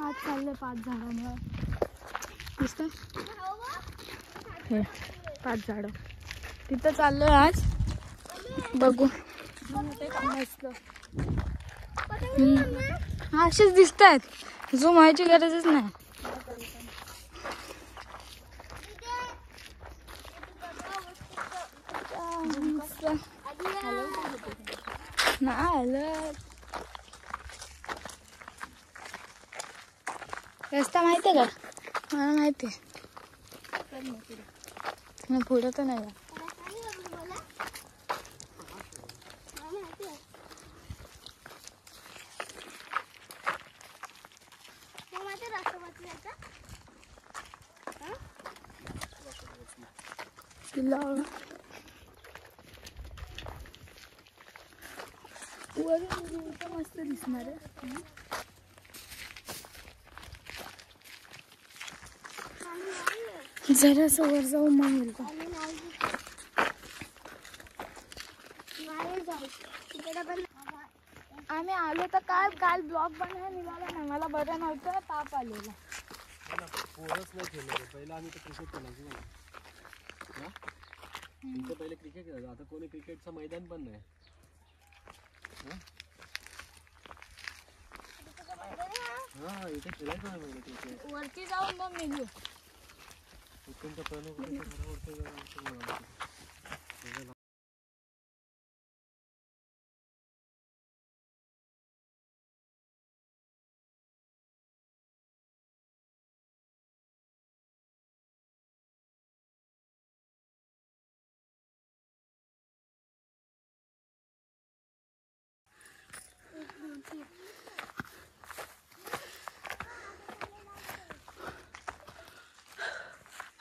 आज चालले 5 झाडांवर दिसतं हे 5 झाडं तिथं चाललोय आज बघू मस्त असेच दिसत आहेत झूम व्हायची गरजच नाही रस्ता माहिती आहे का मला माहिती आहे पुढे तर नाही मस्त दिसणार आहे जरा वर जाऊ मग आम्ही आलो तर काल ब्लॉग बनवायला निघाला नाही मला बरं नव्हतं ताप आलेला पोरच नाही खेळले पहिला आम्ही तर क्रिकेट खेळायचो ना तुमचं पहिले क्रिकेट खेळायचो आता कोणी क्रिकेटचं मैदान पण नाही हा इथे खेळायचं नाही म्हणजे क्रिकेट वरती जाऊन मग निघू तुमचं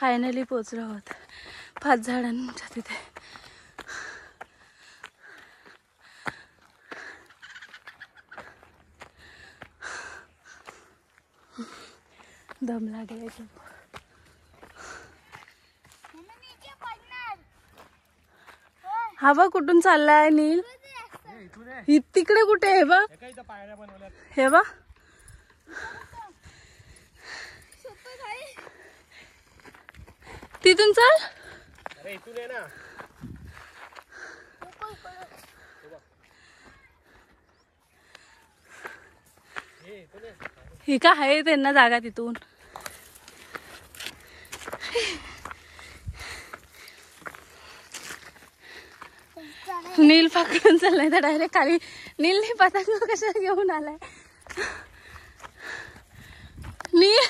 फायनली पोचलो आहोत 5 झाडांच्या तिथे दम लागलाय हा बघ कुठून चाललाय नील तिकडे कुठे आहे बघ हे बघ तिथून चाल अरे इथून आहे ना ही का आहे त्यांना जागा तिथून नील पकडून चाललाय तर डायरेक्ट खाली नीलने पतंग कशा घेऊन आलाय नील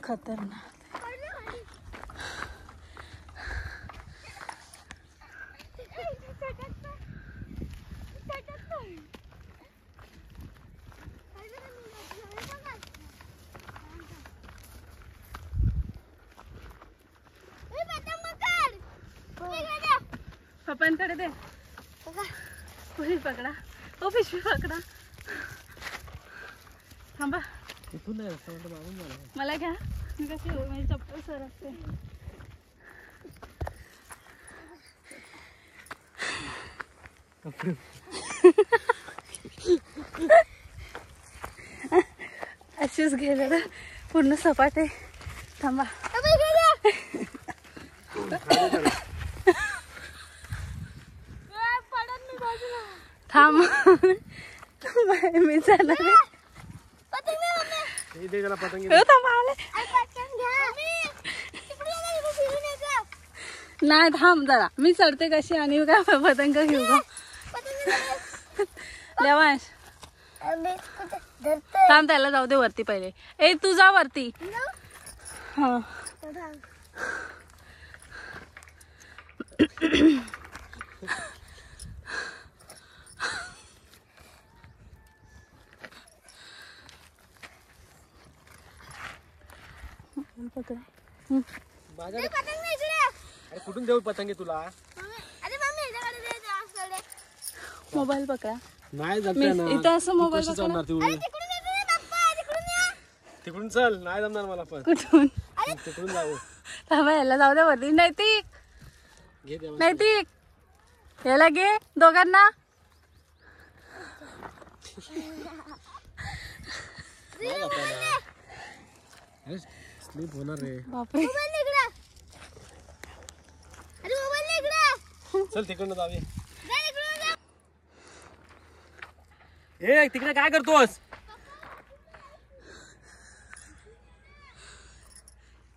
खतरनाक पप्पांकडे दे पुरी पकडा ओ पिशवी पकडा थांबा मला घ्या मी कशी माझी चप्पल सरकते अशीच गेलं पूर्ण सपाट आहे थांबा थांब मी चालणार नाही थांब जरा मी चढते कशी आणि काय पतंग घेऊ का लेवांश थांब त्याला जाऊ दे वरती पहिले ए तू जा वरती हा अरे कुठून देऊ पतंगी तुला मोबाईल पकडा नाही इथं असं मोबाईल तिकडून चल नाही जमणार मला पण कुठून तिकडून जाऊ थांबा याला जाऊ दे वरती नाही ती घे देवा. नैतिक याला घे दोघांना. स्लीप होणार रे. बापरे चल तिकडनं जाऊया. ए तिकडे काय करतोस?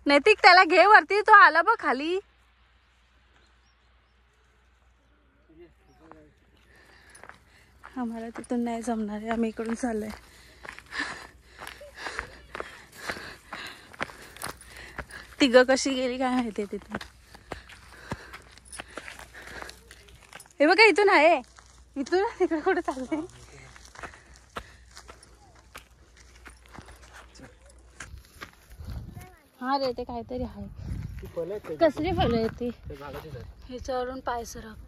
नैतिक त्याला घे वरती. तो आला बघ खाली. आम्हाला तिथून नाही जमणार आहे. आम्ही इकडून चाललोय. तिघं कशी गेली काय माहिती तिथून. हे बघा इथून आहे. इथून तिकडे कुठे चाललंय. हा रे ते काहीतरी आहे. कसली फळं आहेत ती. ह्याच्यावरून पाय सरकतोय.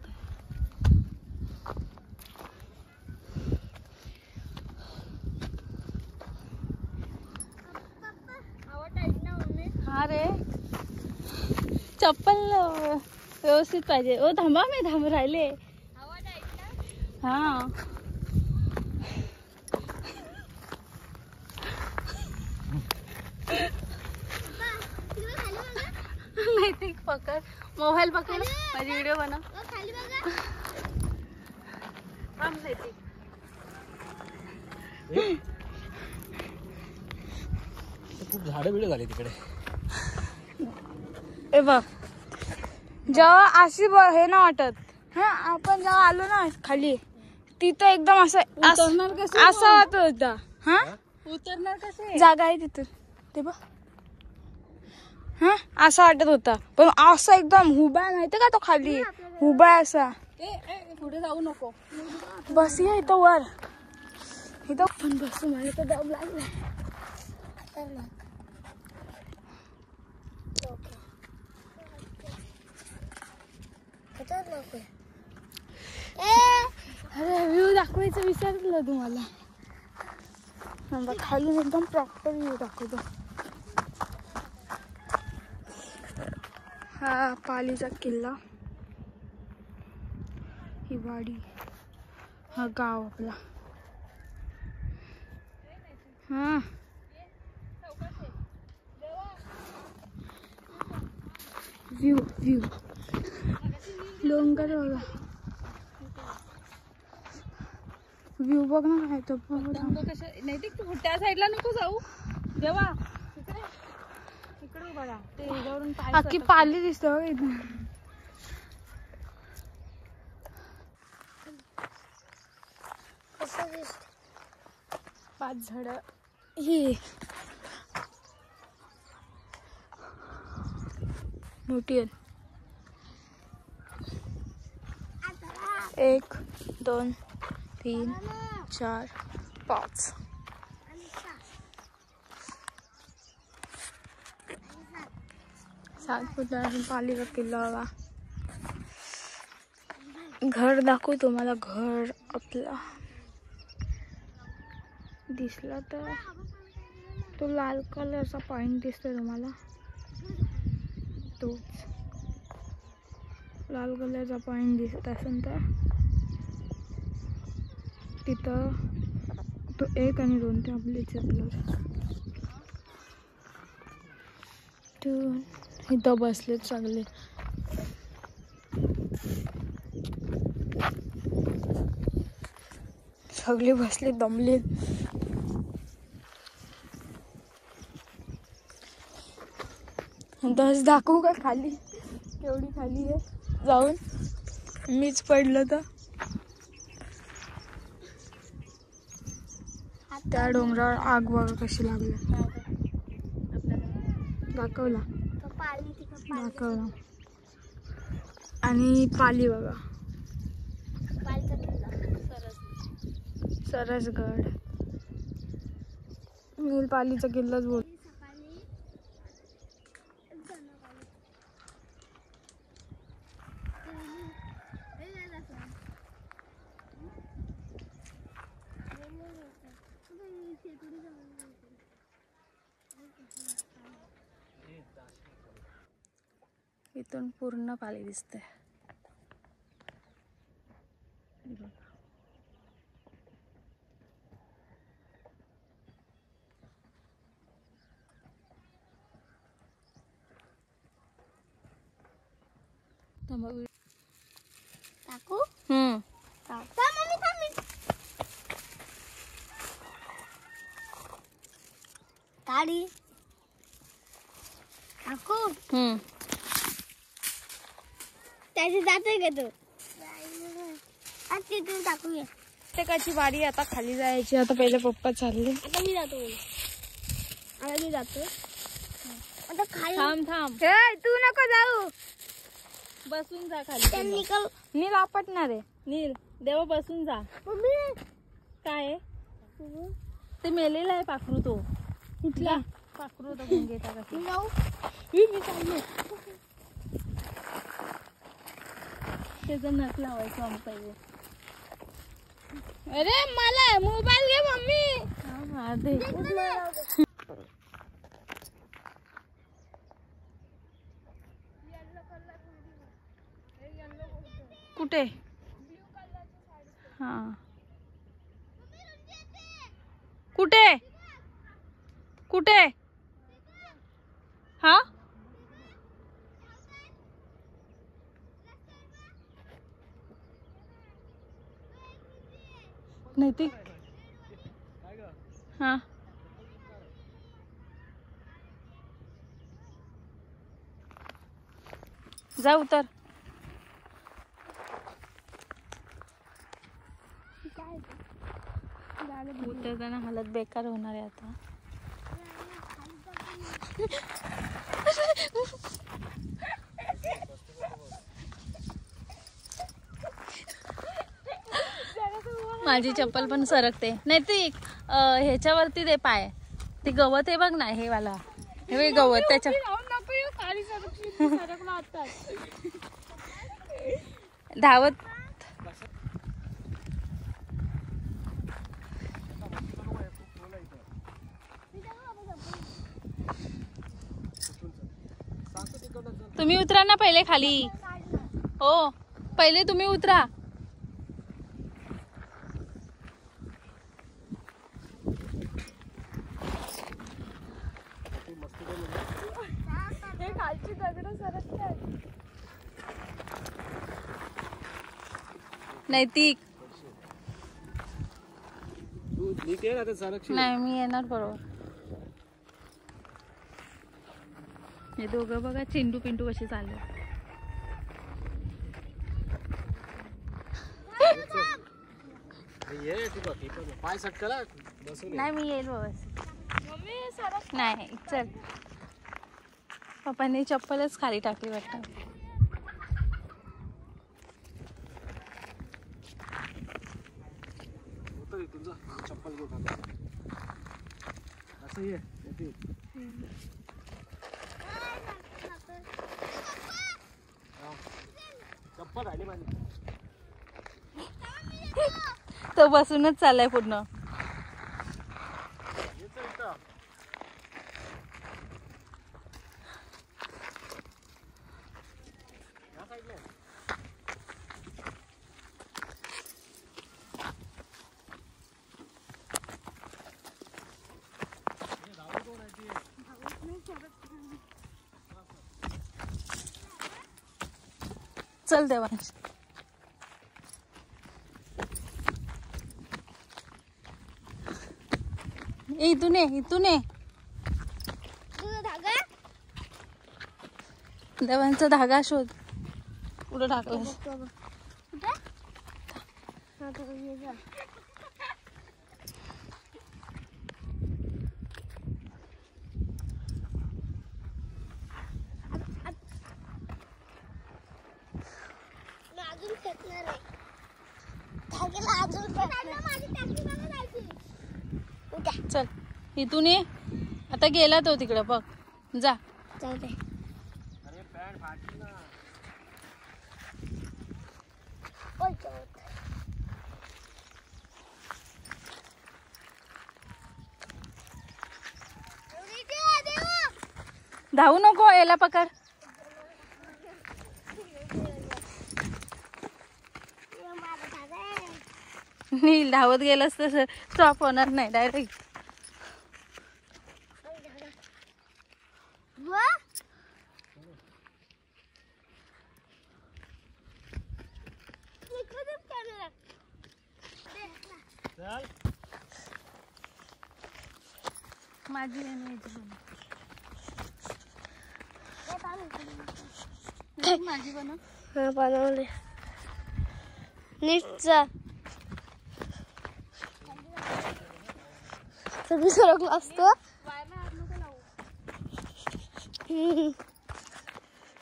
हा रे चप्पल व्यवस्थित पाहिजे. ओ थांबा मी राहिले. हा नाही पकड मोबाईल पकड. माझी व्हिडिओ बनव. खूप झाडं बिडं झाली तिकडे. ए बघ जेव्हा अशी हे ना वाटत. हा आपण जेव्हा आलो ना खाली तिथं एकदम असं असं वाटत होता. हा उतरणार कसे. जागा आहे तिथं ते बघ. हा असं वाटत होता पण असं एकदम उभा आहे. माहिती का तो खाली उभा आहे असा. पुढे जाऊ नको. बस या इथं वर. इथं पण बसू. मला तर दम लागला. अरे व्ह्यू दाखवायचं विसरलं तुम्हाला. खाली एकदम प्रॉपर व्ह्यू दाखवतो. हा पालीचा किल्ला. ही वाडी. हा गाव आपला. हा व्ह्यू व्ह्यू डोंगर बघा. व्ह्यू बघ ना काय तो. नैतिक तू त्या साईडला नको जाऊ. जेव्हा इकडे बघा ते ह्याच्यावरून अख्खी पाली दिसते बघ इथून. पाच झाड ही मोठी आहेत. 1 2 3 4 5 7 फुटला पालीचा किल्ला बघा. घर दाखवू तुम्हाला. घर आपला दिसला तर तो लाल कलरचा पॉइंट दिसतो तुम्हाला. तोच लाल कलरचा पॉइंट दिसत असेल तर तिथं तो 1 आणि 2 ते आपले चपलर. इथं बसलेत सगळे. सगळे बसले दमले. दस दाखवू का खाली केवढी खाली आहे. जाऊन मीच पडलं तर. त्या डोंगरावर आग बघा कशी लागली. दाखवला दाखवला. आणि पाली बघा. सरसगड. मी पालीचा किल्लाच बोल. इथून पूर्ण पाली दिसते. टाकू काढी टाकू त्याची जाते का तू तिथून टाकूया. प्रत्येकाची बारी आता खाली जायची. आता पहिले पप्पा चालले. आता मी जातो. आता खाली थांब हे तू नको जाऊ. बसून जा खाली. नील आपटणार आहे. नील देवा बसून जा. काय आहे? ते मेलेला आहे पाखरू. तो कुठला पाखरू होता गुंगेचा कसा. मी चाललो. त्याचा नख लावायचो आम्ही पहिले. अरे मला मोबाईल घे मम्मी. हा दे. कुठे हा कुठे कुठे हा नैतिक हा जा उतर. उतरताना हालत बेकार होणार आहे आता. माझी चप्पल पण सरकते. नाही ती ह्याच्यावरती दे पाय. ते गवत आहे बघ ना हे वाला. हे गवत त्याच्या धावत तुम्ही उतरा ना पहिले खाली. हो पहिले तुम्ही उतरा. खालची दगड सरकतात. नैतिक नाही मी येणार बरोबर. हे दोघं बघा चिंटू पिंटू कसे चालले. पाय सटकला. नाही मी येईल व्यवस्थित. नाही चल. पप्पांनी चप्पलच खाली टाकली वाटतं. चप्पल घेऊन असं ये. चप्पल राहिली माझी. तो बसूनच चाललाय पूर्ण. चल देवांश. इथून ये इथून ये. देवांचा धागा शोध. कुठं टाकला. चल इथून ये. आता गेला तो तिकडं बघ. जा. अरे पॅन्ट फाटली ना. धावू नको. याला पकड. नील धावत गेलास तर स्टॉप होणार नाही डायरेक्ट. चल माझी बनव माझी बनव हा बनवले नीट जा सगळी सरकला असतो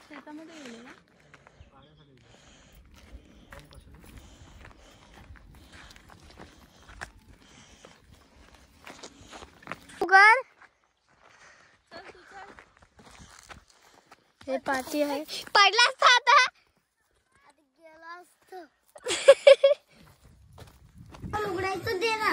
शेतामध्ये गेले ना उगार हे पाठी आहे पडला असता आता गेला असतो उघडायचं दे ना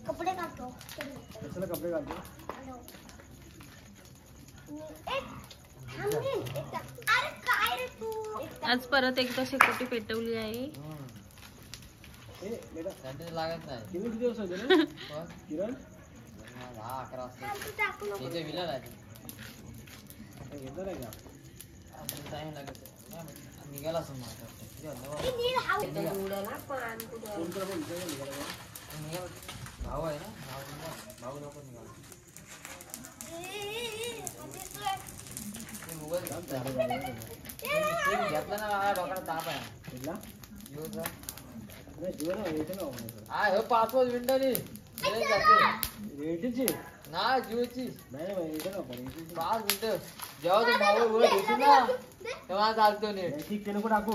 कपडे काढतो कशाला कपडे घालतो अरे काय रे तू आज परत एकदा शेकोटी पेटवली आहे लागत नाही किती दिवस होते ना किरण 10-11 वाजता इथे विलन आहे घेतलं नाही का टाइम लागत निघाला भाऊ आहे ना भाऊ नको निघाला घेतला ना मला डोक्याला ताप आहे हा 5 मिनिटांनी रेटीची ना जिओची नाही 5 मिनिटं जेव्हा तू भाऊ ना तेव्हा चालतो नेट ठीक ते नको टाकू